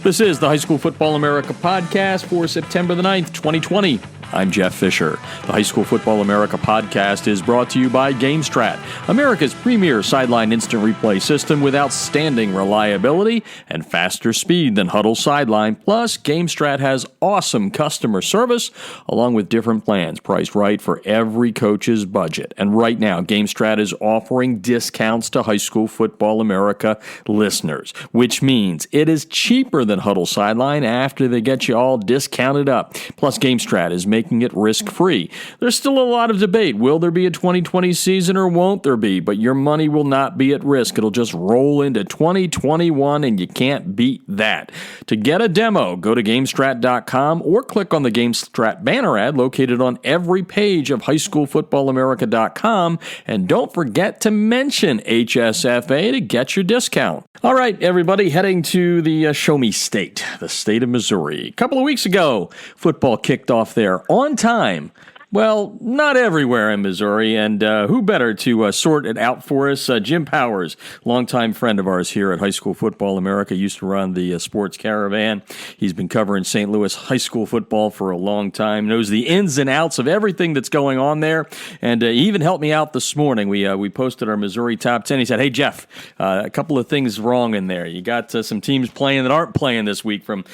This is the High School Football America podcast for September the 9th, 2020. I'm Jeff Fisher. The High School Football America podcast is brought to you by GameStrat, America's premier sideline instant replay system with outstanding reliability and faster speed than Huddle Sideline. Plus, GameStrat has awesome customer service along with different plans priced right for every coach's budget. And right now, GameStrat is offering discounts to High School Football America listeners, which means it is cheaper than Huddle Sideline after they get you all discounted up. Plus, GameStrat is making it risk-free. There's still a lot of debate. Will there be a 2020 season or won't there be? But your money will not be at risk. It'll just roll into 2021, and you can't beat that. To get a demo, go to GameStrat.com or click on the GameStrat banner ad located on every page of HighSchoolFootballAmerica.com. And don't forget to mention HSFA to get your discount. All right, everybody, heading to the Show Me State, the state of Missouri. A couple of weeks ago, football kicked off there on time. Well, not everywhere in Missouri, and who better to sort it out for us? Jim Powers, longtime friend of ours here at High School Football America, used to run the Sports Caravan. He's been covering St. Louis high school football for a long time, knows the ins and outs of everything that's going on there, and he even helped me out this morning. We posted our Missouri Top 10. He said, hey, Jeff, a couple of things wrong in there. You got some teams playing that aren't playing this week from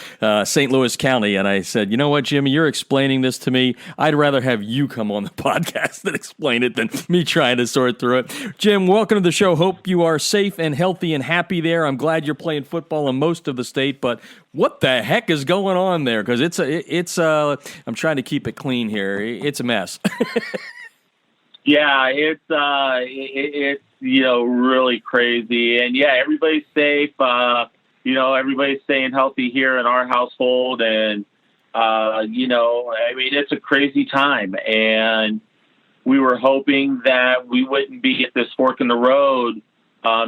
St. Louis County, and I said, you know what, Jimmy, you're explaining this to me. I'd rather have you come on the podcast and explain it than me trying to sort through it. Jim, welcome to the show. Hope you are safe and healthy and happy there. I'm glad you're playing football in most of the state, but what the heck is going on there? Because I'm trying to keep it clean here. It's a mess. Yeah, it's really crazy, and yeah, everybody's safe. Everybody's staying healthy here in our household, and it's a crazy time, and we were hoping that we wouldn't be at this fork in the road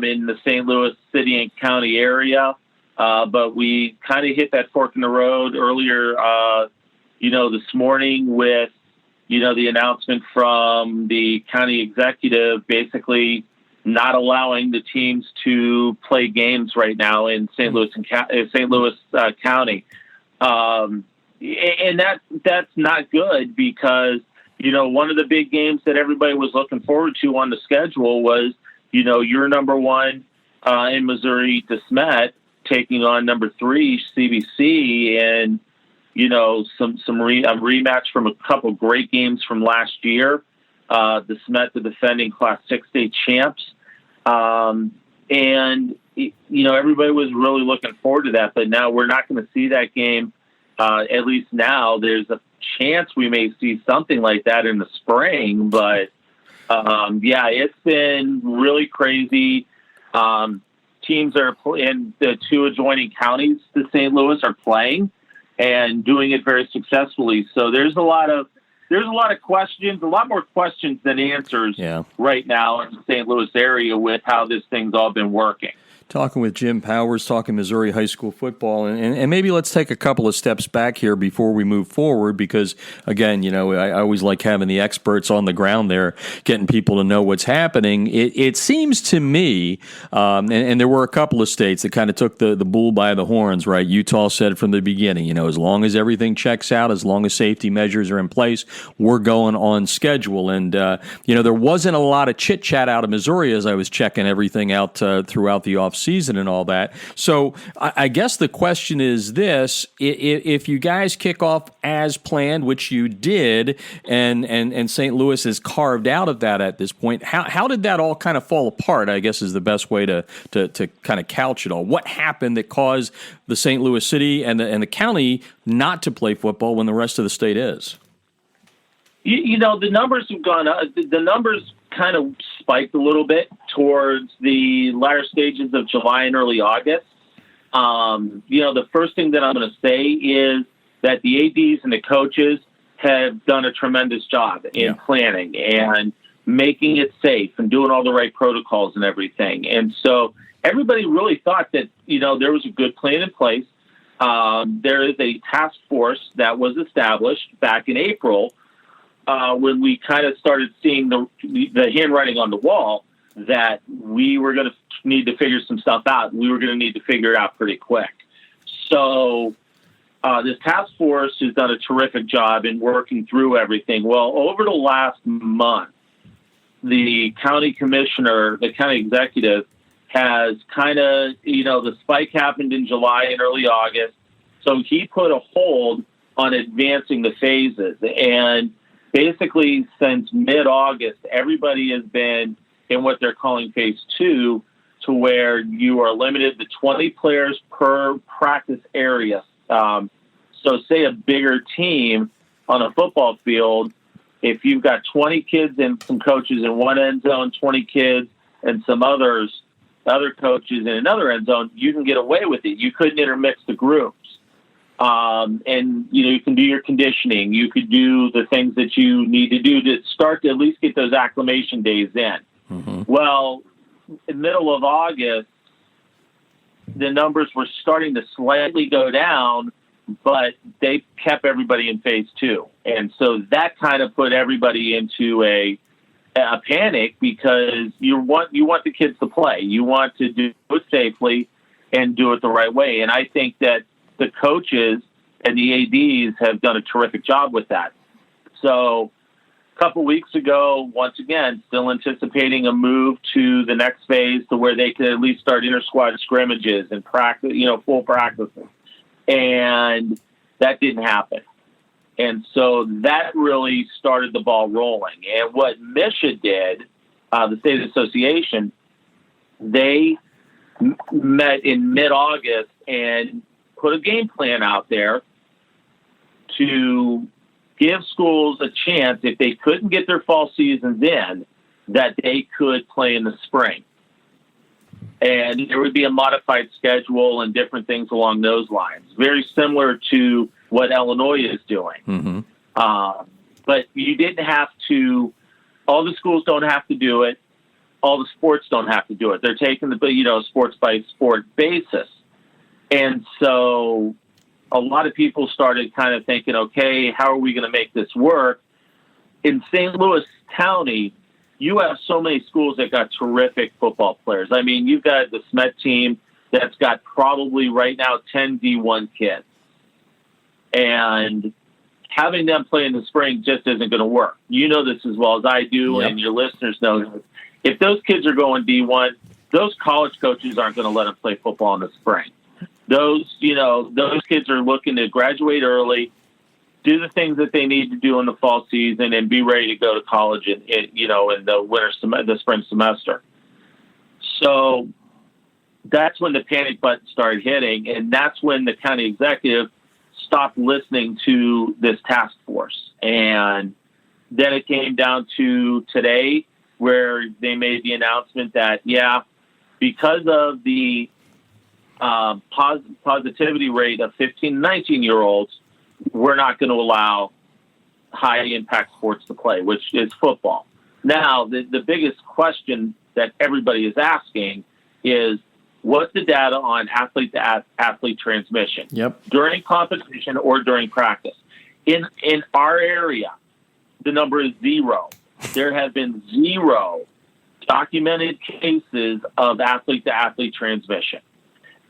in the St. Louis City and County area, but we kind of hit that fork in the road earlier, this morning with, the announcement from the county executive basically not allowing the teams to play games right now in St. Louis County. And that's not good because, one of the big games that everybody was looking forward to on the schedule was, your number one in Missouri, DeSmet, taking on number 3, CBC, and, a rematch from a couple great games from last year. DeSmet, the defending Class 6 state champs. Everybody was really looking forward to that, but now we're not going to see that game. At least now there's a chance we may see something like that in the spring, but it's been really crazy. Teams are in the 2 adjoining counties to St. Louis are playing and doing it very successfully. So there's a lot of questions, a lot more questions than answers right now in the St. Louis area with how this thing's all been working. Talking with Jim Powers, talking Missouri high school football, and maybe let's take a couple of steps back here before we move forward because, again, I always like having the experts on the ground there, getting people to know what's happening. It seems to me, and there were a couple of states that kind of took the bull by the horns, right? Utah said from the beginning, as long as everything checks out, as long as safety measures are in place, we're going on schedule. And, there wasn't a lot of chit-chat out of Missouri as I was checking everything out throughout the offseason and all that. So I guess the question is this: if you guys kick off as planned, which you did, and St. Louis is carved out of that at this point, how did that all kind of fall apart? I guess is the best way to kind of couch it all. What happened that caused the St. Louis City and the county not to play football when the rest of the state is? The numbers have gone up. The numbers kind of spiked a little bit towards the latter stages of July and early August. The first thing that I'm going to say is that the ADs and the coaches have done a tremendous job in planning and making it safe and doing all the right protocols and everything. And so everybody really thought that, there was a good plan in place. There is a task force that was established back in April when we kind of started seeing the handwriting on the wall that we were going to need to figure some stuff out. We were going to need to figure it out pretty quick. So this task force has done a terrific job in working through everything. Well, over the last month, the county commissioner, the county executive, has kind of, the spike happened in July and early August. So he put a hold on advancing the phases. And basically since mid-August, everybody has been in what they're calling phase 2, to where you are limited to 20 players per practice area. So say a bigger team on a football field, if you've got 20 kids and some coaches in one end zone, 20 kids and some other coaches in another end zone, you can get away with it. You couldn't intermix the groups. And, you can do your conditioning. You could do the things that you need to do to start to at least get those acclimation days in. Mm-hmm. Well, in the middle of August, the numbers were starting to slightly go down, but they kept everybody in phase 2. And so that kind of put everybody into a panic, because you want the kids to play. You want to do it safely and do it the right way. And I think that the coaches and the ADs have done a terrific job with that. So a couple weeks ago, once again, still anticipating a move to the next phase, to where they could at least start inter-squad scrimmages and practice, full practices. And that didn't happen. And so that really started the ball rolling. And what MSHA did, the state association, they met in mid-August and put a game plan out there to give schools a chance, if they couldn't get their fall seasons in, that they could play in the spring. And there would be a modified schedule and different things along those lines, very similar to what Illinois is doing. Mm-hmm. But you didn't have to, all the schools don't have to do it. All the sports don't have to do it. They're taking the, sports by sport basis. And so a lot of people started kind of thinking, okay, how are we going to make this work? In St. Louis County, you have so many schools that got terrific football players. I mean, you've got the Smet team that's got probably right now 10 D1 kids. And having them play in the spring just isn't going to work. You know this as well as I do, yep. And your listeners know. If those kids are going D1, those college coaches aren't going to let them play football in the spring. Those kids are looking to graduate early, do the things that they need to do in the fall season, and be ready to go to college in the spring semester. So that's when the panic button started hitting, and that's when the county executive stopped listening to this task force. And then it came down to today, where they made the announcement that, because of the positivity rate of 15 to 19-year-olds, we're not going to allow high-impact sports to play, which is football. Now, the biggest question that everybody is asking is, what's the data on athlete-to-athlete transmission during competition or during practice? In our area, the number is 0. There have been 0 documented cases of athlete-to-athlete transmission.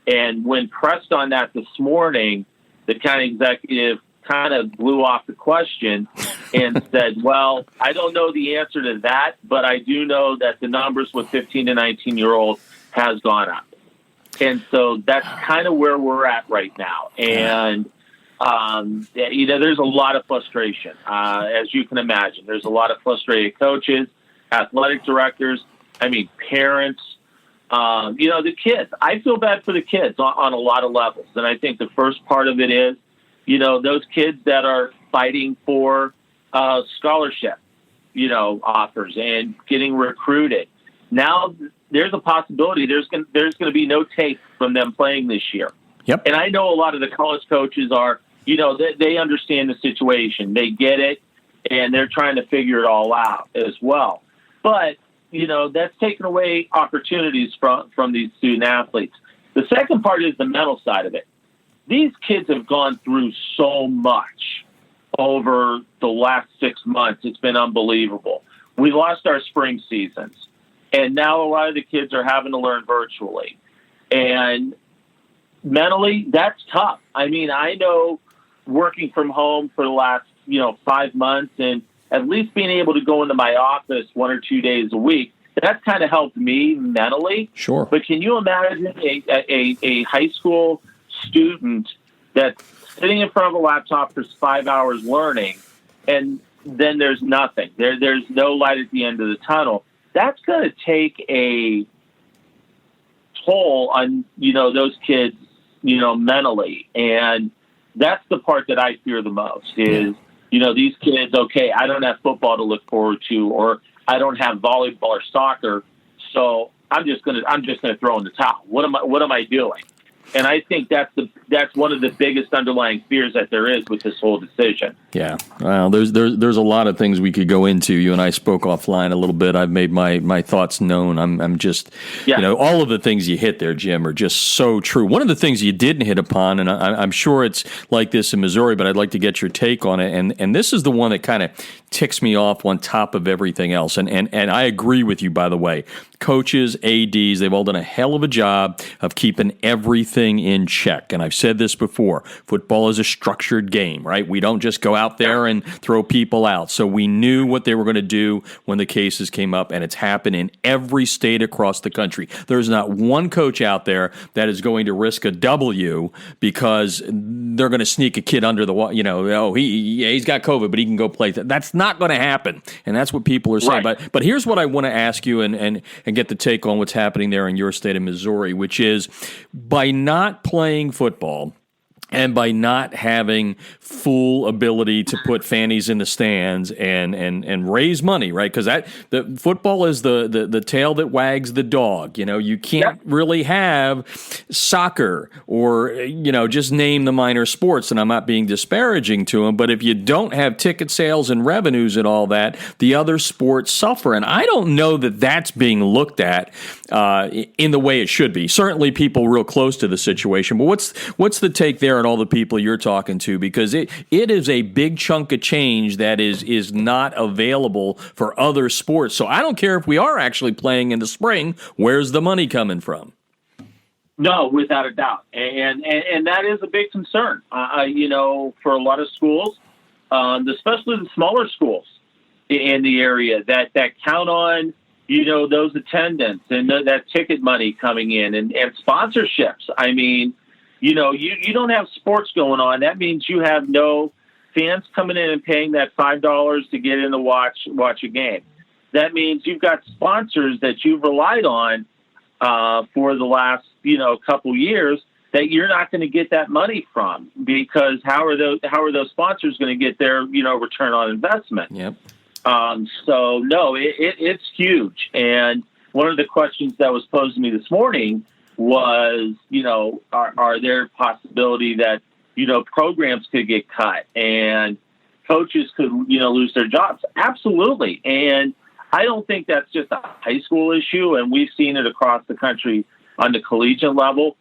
And when pressed on that this morning, the county executive kind of blew off the question and said, well, I don't know the answer to that, but I do know that the numbers with 15 to 19-year-olds has gone up. And so that's kind of where we're at right now. And, there's a lot of frustration, as you can imagine. There's a lot of frustrated coaches, athletic directors, parents, the kids. I feel bad for the kids on a lot of levels. And I think the first part of it is, those kids that are fighting for scholarship, offers and getting recruited. Now there's a possibility there's going to be no tape from them playing this year. Yep. And I know a lot of the college coaches are, they understand the situation. They get it, and they're trying to figure it all out as well. But, that's taken away opportunities from these student athletes. The second part is the mental side of it. These kids have gone through so much over the last 6 months. It's been unbelievable. We lost our spring seasons, and now a lot of the kids are having to learn virtually. And mentally, that's tough. I mean, I know working from home for the last, 5 months and at least being able to go into my office 1 or 2 days a week, that's kind of helped me mentally. Sure. But can you imagine a high school student that's sitting in front of a laptop for 5 hours learning, and then there's nothing. There's no light at the end of the tunnel. That's going to take a toll on, those kids, mentally. And that's the part that I fear the most is, these kids, okay, I don't have football to look forward to, or I don't have volleyball or soccer. So I'm just going to throw in the towel. What am I doing? And I think that's one of the biggest underlying fears that there is with this whole decision. Yeah, well, there's a lot of things we could go into. You and I spoke offline a little bit. I've made my thoughts known. I'm just, all of the things you hit there, Jim, are just so true. One of the things you didn't hit upon, and I'm sure it's like this in Missouri, but I'd like to get your take on it. And this is the one that kind of ticks me off on top of everything else. And I agree with you, by the way. Coaches, ADs, they've all done a hell of a job of keeping everything in check. And I've said this before, football is a structured game, right? We don't just go out there and throw people out. So we knew what they were going to do when the cases came up, and it's happened in every state across the country. There's not one coach out there that is going to risk a W because they're going to sneak a kid under the wall. He's got COVID, but he can go play. That's not going to happen, and that's what people are saying. Right. But here's what I want to ask you and get the take on what's happening there in your state of Missouri, which is by not playing football and by not having full ability to put fannies in the stands and raise money, right? Because the football is the tail that wags the dog. You can't really have soccer or just name the minor sports. And I'm not being disparaging to them, but if you don't have ticket sales and revenues and all that, the other sports suffer. And I don't know that that's being looked at in the way it should be. Certainly, people real close to the situation. But what's the take there? And all the people you're talking to, because it is a big chunk of change that is not available for other sports. So I don't care if we are actually playing in the spring. Where's the money coming from? No, without a doubt, and that is a big concern. For a lot of schools, especially the smaller schools in the area that count on those attendants and that ticket money coming in and sponsorships. I mean. You don't have sports going on. That means you have no fans coming in and paying that $5 to get in to watch a game. That means you've got sponsors that you've relied on for the last couple years that you're not going to get that money from, because how are those sponsors going to get their return on investment? Yep. So no, it's huge. And one of the questions that was posed to me this morning was, are there possibility that, programs could get cut and coaches could, lose their jobs? Absolutely. And I don't think that's just a high school issue. And we've seen it across the country on the collegiate level,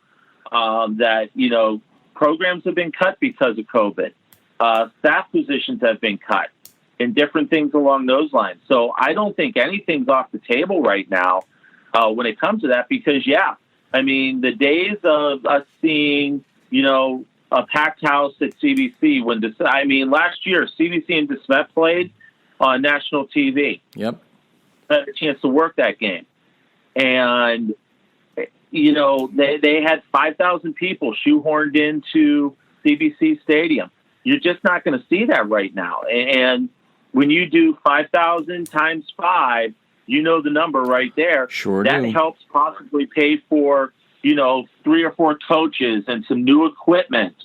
that, programs have been cut because of COVID. Staff positions have been cut and different things along those lines. So I don't think anything's off the table right now when it comes to that, because, the days of us seeing, a packed house at CBC last year, CBC and DeSmet played on national TV. Yep. I had a chance to work that game. And, they had 5,000 people shoehorned into CBC Stadium. You're just not going to see that right now. And when you do 5,000 times 5, the number right there. Sure that do. Helps possibly pay for, 3 or 4 coaches and some new equipment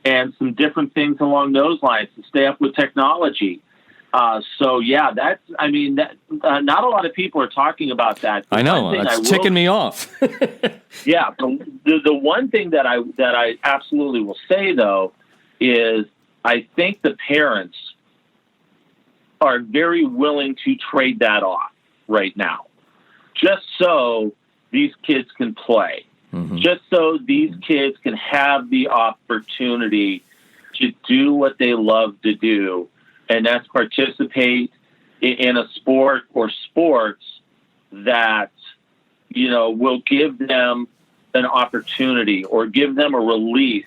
and some different things along those lines to stay up with technology. Not a lot of people are talking about that. I know, it's ticking me off. Yeah. The one thing that I absolutely will say, though, is I think the parents are very willing to trade that off right now, just so these kids can play, just so these kids can have the opportunity to do what they love to do, and that's participate in a sport or sports that, will give them an opportunity or give them a release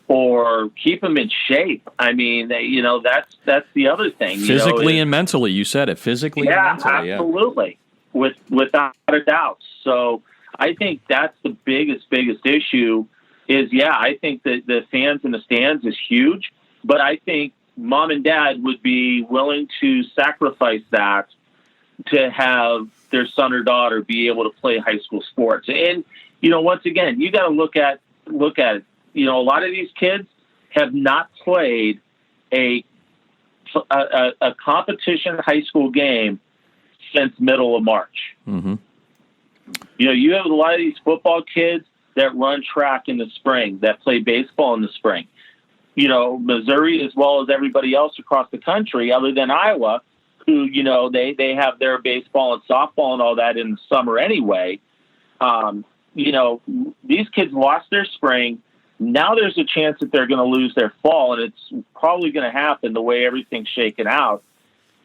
or keep them in shape. I mean, that's the other thing. Physically and mentally, you said it. Physically and mentally, absolutely, without a doubt. So I think that's the biggest issue is, I think that the fans in the stands is huge, but I think mom and dad would be willing to sacrifice that to have their son or daughter be able to play high school sports. And, once again, you got to look at it. A lot of these kids have not played a competition high school game since middle of March. Mm-hmm. You have a lot of these football kids that run track in the spring, that play baseball in the spring. Missouri, as well as everybody else across the country, other than Iowa, who, they have their baseball and softball and all that in the summer anyway. These kids lost their spring. Now there's a chance that they're going to lose their fall, and it's probably going to happen the way everything's shaken out.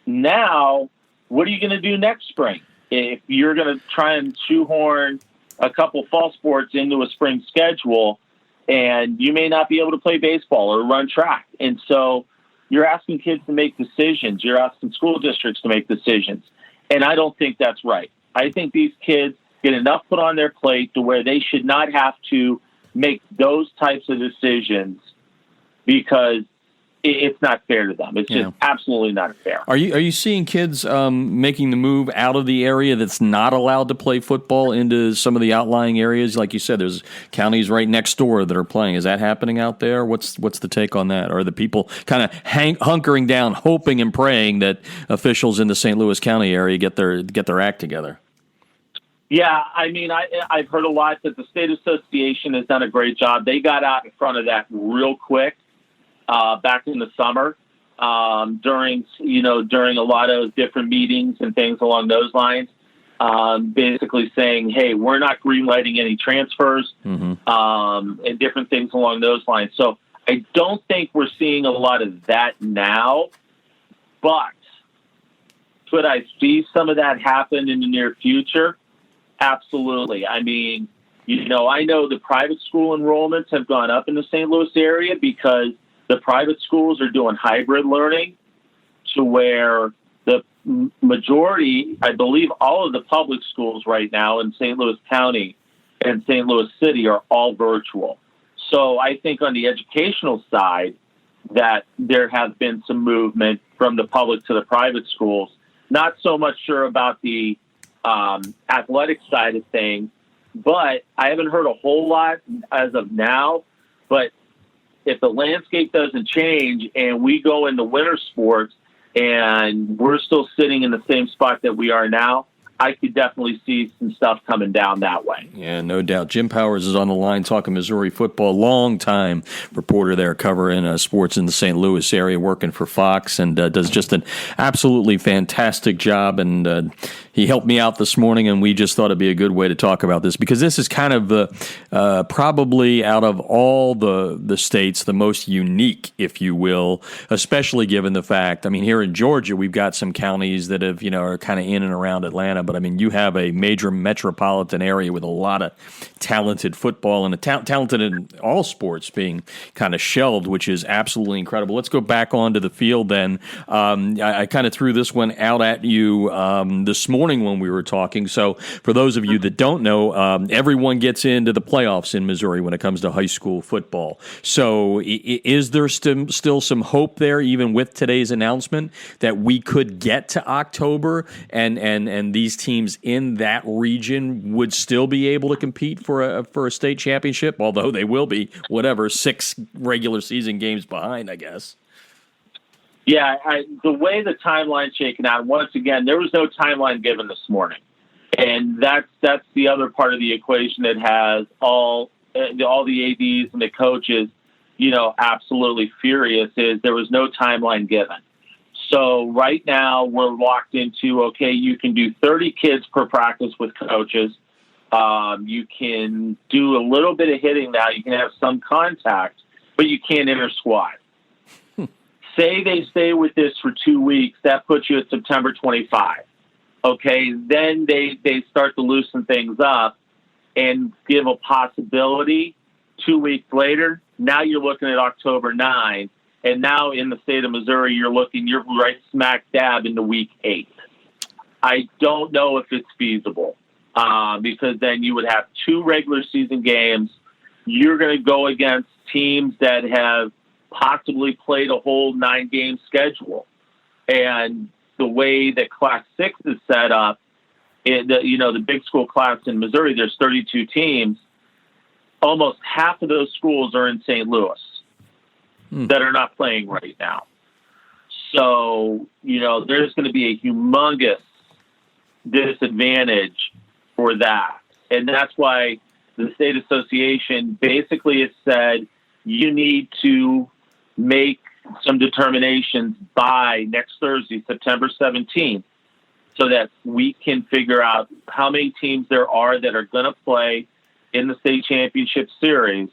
Now, what are you going to do next spring? If you're going to try and shoehorn a couple fall sports into a spring schedule, and you may not be able to play baseball or run track. And so you're asking kids to make decisions. You're asking school districts to make decisions. And I don't think that's right. I think these kids get enough put on their plate to where they should not have to make those types of decisions because it's not fair to them. It's just absolutely not fair. Are you seeing kids making the move out of the area that's not allowed to play football into some of the outlying areas? Like you said, there's counties right next door that are playing. Is that happening out there? What's the take on that? Or are the people kind of hunkering down, hoping and praying that officials in the St. Louis County area get their act together? Yeah, I mean, I've heard a lot that the state association has done a great job. They got out in front of that real quick back in the summer during a lot of different meetings and things along those lines, basically saying, hey, we're not greenlighting any transfers and different things along those lines. So I don't think we're seeing a lot of that now, but could I see some of that happen in the near future? Absolutely. I mean, I know the private school enrollments have gone up in the St. Louis area because the private schools are doing hybrid learning to where the majority, I believe all of the public schools right now in St. Louis County and St. Louis City are all virtual. So I think on the educational side that there has been some movement from the public to the private schools. Not so much sure about the athletic side of things, but I haven't heard a whole lot as of now. But if the landscape doesn't change and we go into winter sports and we're still sitting in the same spot that we are now, I could definitely see some stuff coming down that way. Yeah, no doubt. Jim Powers is on the line talking Missouri football. Long-time reporter there covering sports in the St. Louis area, working for Fox, and does just an absolutely fantastic job. And he helped me out this morning, and we just thought it'd be a good way to talk about this because this is kind of the probably out of all the states the most unique, if you will, especially given the fact, I mean, here in Georgia, we've got some counties that have, are kind of in and around Atlanta. But, I mean, you have a major metropolitan area with a lot of talented football and talented in all sports being kind of shelved, which is absolutely incredible. Let's go back onto the field then. I kind of threw this one out at you this morning when we were talking. So for those of you that don't know, everyone gets into the playoffs in Missouri when it comes to high school football. So is there still some hope there, even with today's announcement, that we could get to October and these teams in that region would still be able to compete for a state championship, although they will be, 6 regular season games behind, I guess. Yeah, the way the timeline's shaken out, once again, there was no timeline given this morning. And that's the other part of the equation that has all the ADs and the coaches, absolutely furious, is there was no timeline given. So right now we're locked into, okay, you can do 30 kids per practice with coaches. You can do a little bit of hitting now. You can have some contact, but you can't inter squad. Say they stay with this for 2 weeks, that puts you at September 25. Okay, then they start to loosen things up. and give a possibility 2 weeks later, now you're looking at October 9. And now in the state of Missouri, you're right smack dab into week 8. I don't know if it's feasible because then you would have 2 regular season games. You're going to go against teams that have possibly played a whole 9-game schedule. And the way that Class 6 is set up, the big school class in Missouri, there's 32 teams. Almost half of those schools are in St. Louis that are not playing right now. So, there's going to be a humongous disadvantage for that. And that's why the state association basically has said you need to make some determinations by next Thursday, September 17th, so that we can figure out how many teams there are that are going to play in the state championship series,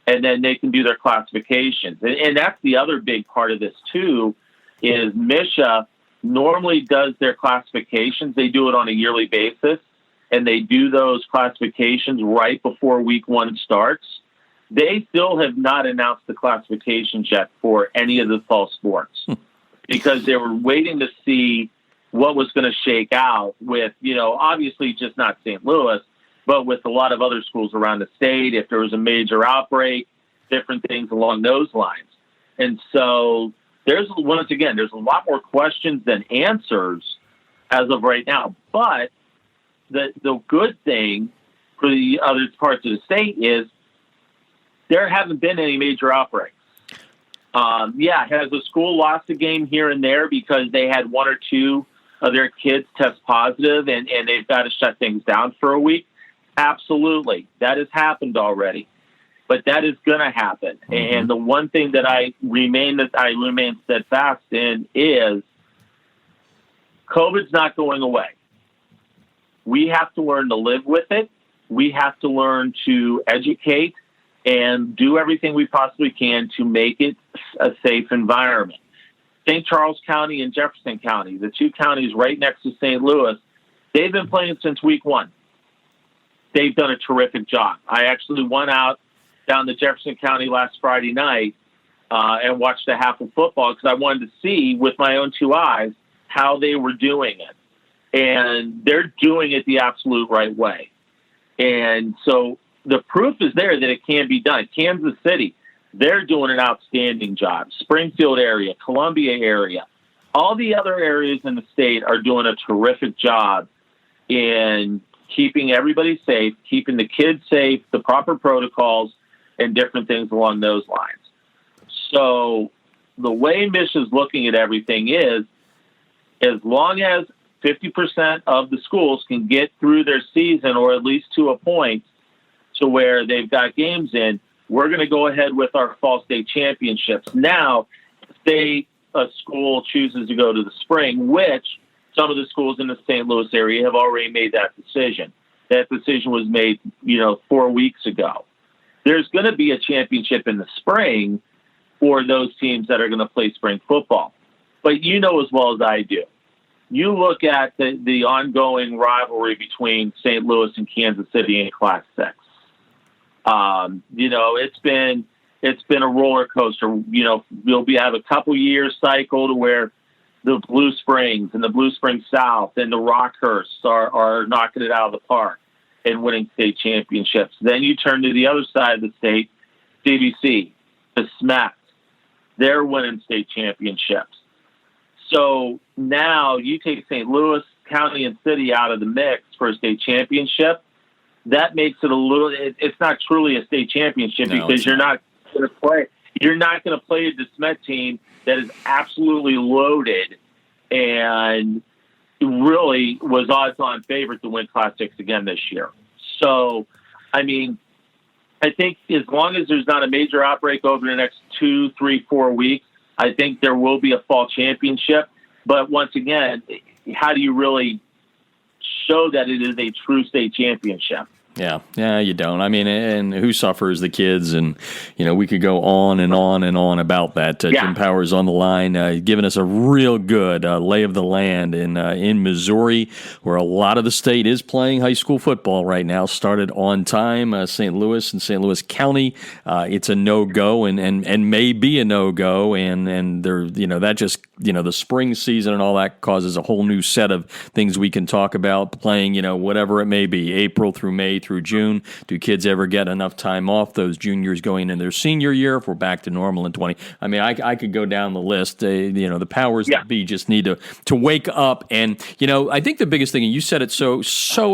and then they can do their classifications. And that's the other big part of this too, is MSHA normally does their classifications. They do it on a yearly basis, and they do those classifications right before week 1 starts. They still have not announced the classifications yet for any of the fall sports because they were waiting to see what was going to shake out with, obviously just not St. Louis, but with a lot of other schools around the state, if there was a major outbreak, different things along those lines. And so there's a lot more questions than answers as of right now. But the good thing for the other parts of the state is there haven't been any major outbreaks. Has the school lost a game here and there because they had 1 or 2 of their kids test positive and they've got to shut things down for a week? Absolutely. That has happened already, but that is going to happen. Mm-hmm. And the one thing that I remain steadfast in is COVID's not going away. We have to learn to live with it. We have to learn to educate and do everything we possibly can to make it a safe environment. St. Charles County and Jefferson County, the 2 counties right next to St. Louis, they've been playing since week 1. They've done a terrific job. I actually went out down to Jefferson County last Friday night and watched a half of football because I wanted to see with my own 2 eyes how they were doing it. And they're doing it the absolute right way. And so the proof is there that it can be done. Kansas City, they're doing an outstanding job. Springfield area, Columbia area, all the other areas in the state are doing a terrific job in keeping everybody safe, keeping the kids safe, the proper protocols, and different things along those lines. So the way MSHA is looking at everything is, as long as 50% of the schools can get through their season, or at least to a point to where they've got games in, we're going to go ahead with our fall state championships. Now, say a school chooses to go to the spring, which some of the schools in the St. Louis area have already made that decision. That decision was made, 4 weeks ago. There's going to be a championship in the spring for those teams that are going to play spring football. But as well as I do, you look at the ongoing rivalry between St. Louis and Kansas City in Class 6. It's been a roller coaster. We'll have a couple years cycle to where the Blue Springs and the Blue Springs South and the Rockhursts are knocking it out of the park and winning state championships. Then you turn to the other side of the state, CBC, the SMAC. They're winning state championships. So now you take St. Louis County and City out of the mix for a state championship. That makes it it's not truly a state championship because you're not going to play a DeSmet team that is absolutely loaded and really was odds-on favorite to win Class 6 again this year. So, I think as long as there's not a major outbreak over the next 2, 3, 4 weeks, I think there will be a fall championship. But once again, how do you really show that it is a true state championship? Yeah, you don't. I mean, and who suffers? The kids, and we could go on and on and on about that. Jim Powers on the line, giving us a real good lay of the land in Missouri, where a lot of the state is playing high school football right now. Started on time, St. Louis and St. Louis County. It's a no-go, and may be a no-go, and there, that just the spring season and all that causes a whole new set of things we can talk about. Playing, whatever it may be, April through May through June. Do kids ever get enough time off? Those juniors going in their senior year, if we're back to normal in 20. I mean, I could go down the list. The powers that be just need to wake up. And, I think the biggest thing, and you said it so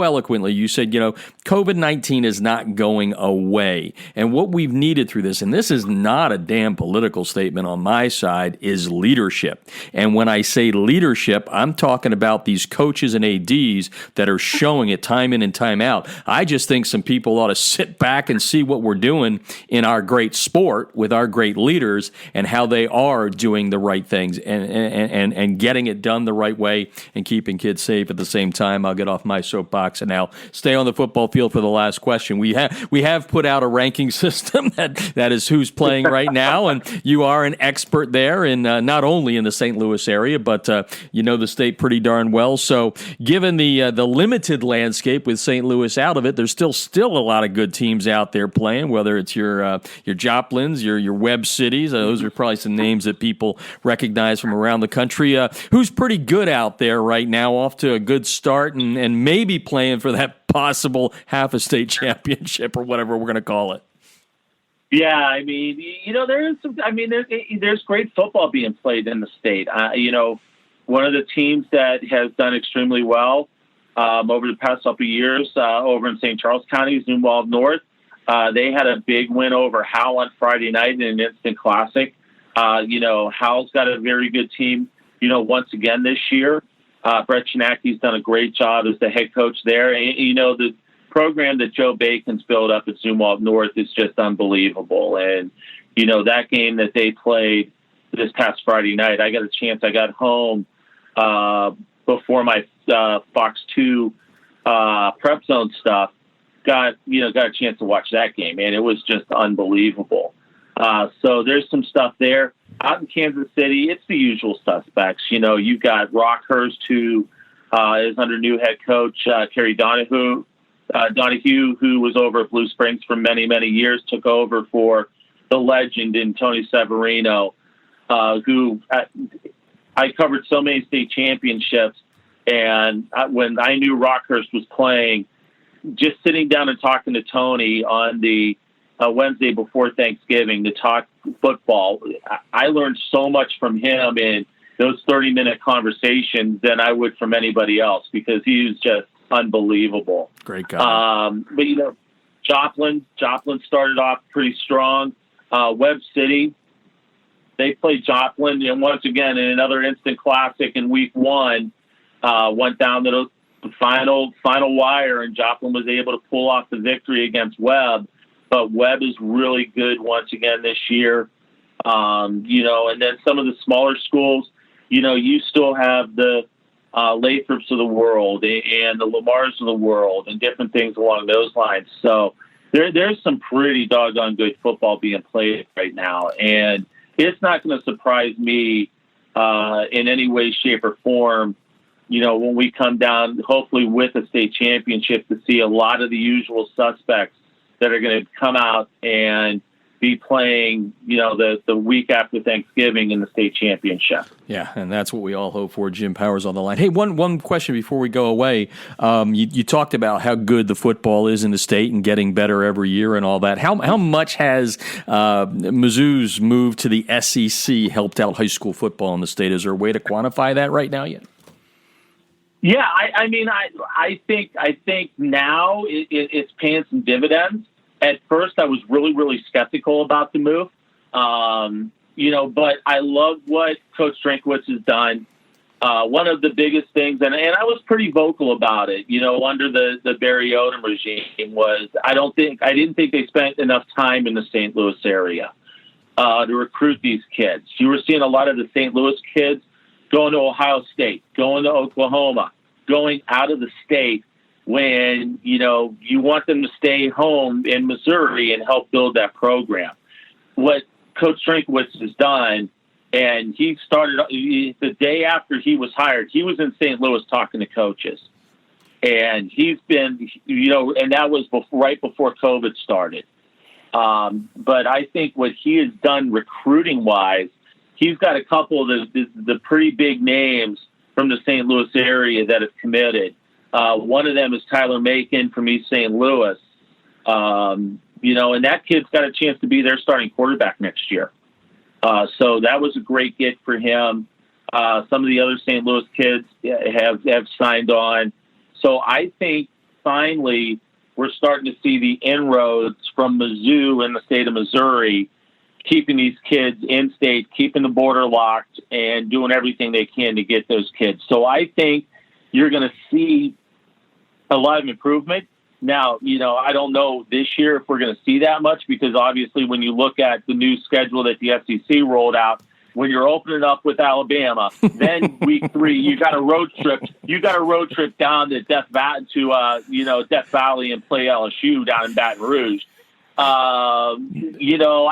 eloquently, you said, COVID-19 is not going away. And what we've needed through this, and this is not a damn political statement on my side, is leadership. And when I say leadership, I'm talking about these coaches and ADs that are showing it time in and time out. I just think some people ought to sit back and see what we're doing in our great sport with our great leaders and how they are doing the right things and getting it done the right way and keeping kids safe at the same time. I'll get off my soapbox and now stay on the football field for the last question. We have put out a ranking system that is who's playing right now, and you are an expert there in not only in the St. Louis area, but the state pretty darn well. So given the limited landscape with St. Louis out of it, there's still a lot of good teams out there playing, whether it's your Joplins, your Webb Cities. Those are probably some names that people recognize from around the country. Who's pretty good out there right now, off to a good start and maybe playing for that possible half a state championship or whatever we're going to call it? Yeah, I mean, there's great football being played in the state. One of the teams that has done extremely well over the past couple of years over in St. Charles County is Zumwalt North. They had a big win over Howell on Friday night in an instant classic. Howell's got a very good team, once again this year. Brett Chinacki's done a great job as the head coach there. And, the program that Joe Bacon's built up at Zumwalt North is just unbelievable. And, that game that they played this past Friday night, I got home before my Fox 2 prep zone stuff, got a chance to watch that game, and it was just unbelievable. So there's some stuff there. Out in Kansas City, it's the usual suspects. You've got Rockhurst, who is under new head coach Kerry Donahue, who was over at Blue Springs for many, many years, took over for the legend in Tony Severino, who I covered so many state championships. And when I knew Rockhurst was playing, just sitting down and talking to Tony on the Wednesday before Thanksgiving to talk football, I learned so much from him in those 30-minute conversations than I would from anybody else, because he was just unbelievable. Great guy. But Joplin started off pretty strong. Webb City, they played Joplin, and once again in another instant classic in week 1, went down to the final wire, and Joplin was able to pull off the victory against Webb. But Webb is really good once again this year. And then some of the smaller schools, you still have the Lathrops of the world and the Lamars of the world and different things along those lines. So there's some pretty doggone good football being played right now. And it's not going to surprise me in any way, shape, or form, when we come down, hopefully with a state championship, to see a lot of the usual suspects that are going to come out and be playing, the week after Thanksgiving in the state championship. Yeah, and that's what we all hope for. Jim Powers on the line. Hey, one question before we go away. You talked about how good the football is in the state and getting better every year and all that. How much has Mizzou's move to the SEC helped out high school football in the state? Is there a way to quantify that right now yet? Yeah, I think now it's paying some dividends. At first, I was really, really skeptical about the move, but I love what Coach Drinkwitz has done. One of the biggest things, and I was pretty vocal about it, under the Barry Odom regime, was I didn't think they spent enough time in the St. Louis area to recruit these kids. You were seeing a lot of the St. Louis kids going to Ohio State, going to Oklahoma, going out of the state when, you want them to stay home in Missouri and help build that program. What Coach Drinkwitz has done, and he started the day after he was hired, he was in St. Louis talking to coaches. And he's been, and that was right before COVID started. But I think what he has done recruiting-wise, he's got a couple of the pretty big names from the St. Louis area that have committed. One of them is Tyler Macon from East St. Louis. And that kid's got a chance to be their starting quarterback next year. So that was a great get for him. Some of the other St. Louis kids have signed on. So I think finally we're starting to see the inroads from Mizzou in the state of Missouri, keeping these kids in state, keeping the border locked, and doing everything they can to get those kids. So I think you're going to see a lot of improvement. Now, I don't know this year if we're going to see that much, because obviously when you look at the new schedule that the SEC rolled out, when you're opening up with Alabama, then week 3, you got a road trip. You got a road trip down to Death Valley and play LSU down in Baton Rouge. I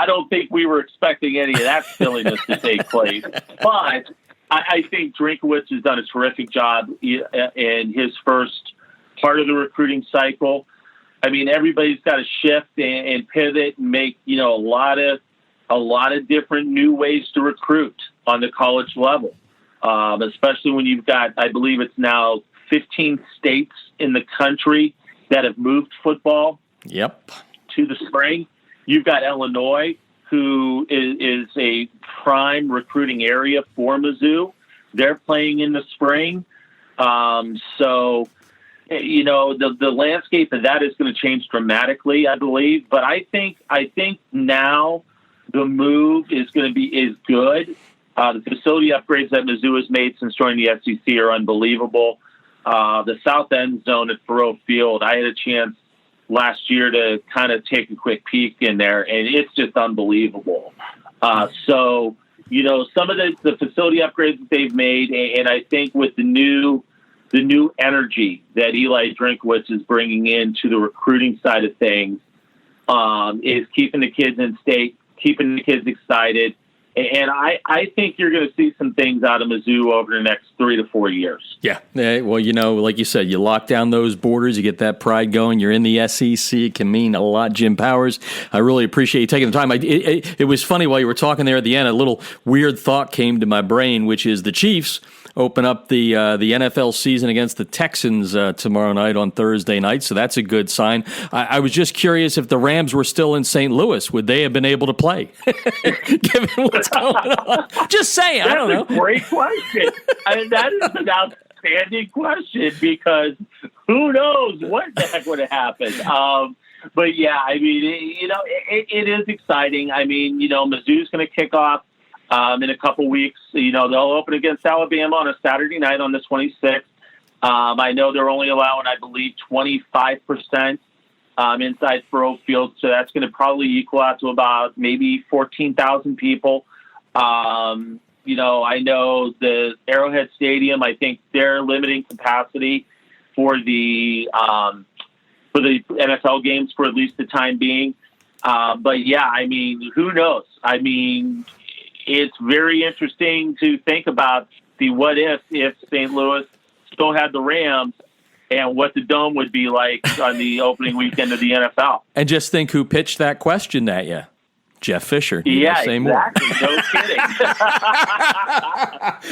don't think we were expecting any of that silliness to take place. But I think Drinkwitz has done a terrific job in his first part of the recruiting cycle. I mean, everybody's got to shift and pivot and make, a lot of different new ways to recruit on the college level, especially when you've got, I believe it's now 15 states in the country that have moved football to the spring. You've got Illinois, who is a prime recruiting area for Mizzou. They're playing in the spring. The landscape of that is going to change dramatically, I believe. But I think now the move is good. The facility upgrades that Mizzou has made since joining the SEC are unbelievable. The south end zone at Faurot Field, I had a chance last year to kind of take a quick peek in there, and it's just unbelievable. Some of the facility upgrades that they've made, and I think with the new energy that Eli Drinkwitz is bringing into the recruiting side of things, is keeping the kids in state, keeping the kids excited. And I think you're going to see some things out of Mizzou over the next 3 to 4 years. Yeah. Well, like you said, you lock down those borders, you get that pride going. You're in the SEC. It can mean a lot. Jim Powers, I really appreciate you taking the time. It was funny while you were talking there at the end, a little weird thought came to my brain, which is the Chiefs open up the NFL season against the Texans tomorrow night on Thursday night, so that's a good sign. I was just curious if the Rams were still in St. Louis, would they have been able to play? Given what's going on. Just saying, I don't know. That's a great question. That is an outstanding question, because who knows what the heck would have happened. But yeah, I mean, it is exciting. I mean, Mizzou's going to kick off in a couple weeks. They'll open against Alabama on a Saturday night on the 26th. I know they're only allowing, I believe, 25% inside Faurot Field, so that's going to probably equal out to about maybe 14,000 people. I know the Arrowhead Stadium, I think they're limiting capacity for the NFL games for at least the time being. But yeah, I mean, who knows? I mean, it's very interesting to think about the what if St. Louis still had the Rams and what the Dome would be like on the opening weekend of the NFL. And just think who pitched that question at you. Jeff Fisher. Yeah, exactly. No kidding.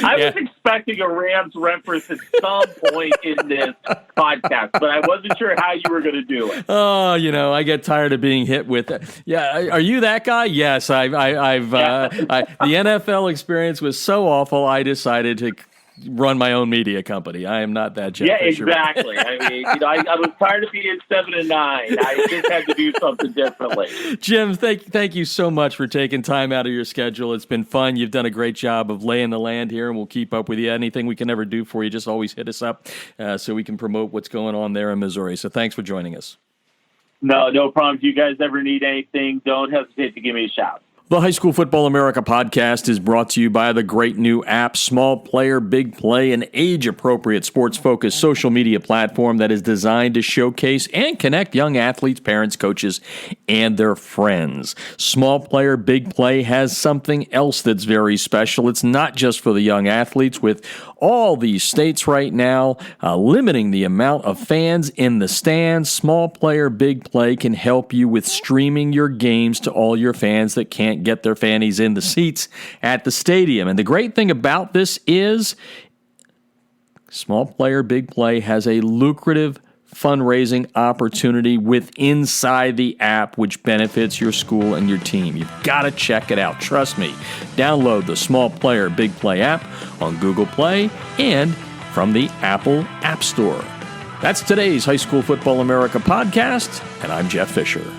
I was expecting a Rams reference at some point in this podcast, but I wasn't sure how you were going to do it. Oh, I get tired of being hit with it. Yeah, are you that guy? Yes, the NFL experience was so awful, I decided to run my own media company. I am not that Jeff Fisher. Exactly. I mean, I was tired of being 7-9. I just had to do something differently. Jim, thank you so much for taking time out of your schedule. It's been fun. You've done a great job of laying the land here, and we'll keep up with you. Anything we can ever do for you, just always hit us up so we can promote what's going on there in Missouri. So thanks for joining us. No problem. If you guys ever need anything, don't hesitate to give me a shout. The High School Football America podcast is brought to you by the great new app, Small Player, Big Play, an age-appropriate, sports-focused social media platform that is designed to showcase and connect young athletes, parents, coaches, and their friends. Small Player, Big Play has something else that's very special. It's not just for the young athletes. With all these states right now limiting the amount of fans in the stands, Small Player, Big Play can help you with streaming your games to all your fans that can't get their fannies in the seats at the stadium. And the great thing about this is Small Player, Big Play has a lucrative fundraising opportunity inside the app, which benefits your school and your team. You've got to check it out. Trust me. Download the Small Player, Big Play app on Google Play and from the Apple App Store. That's today's High School Football America podcast, and I'm Jeff Fisher.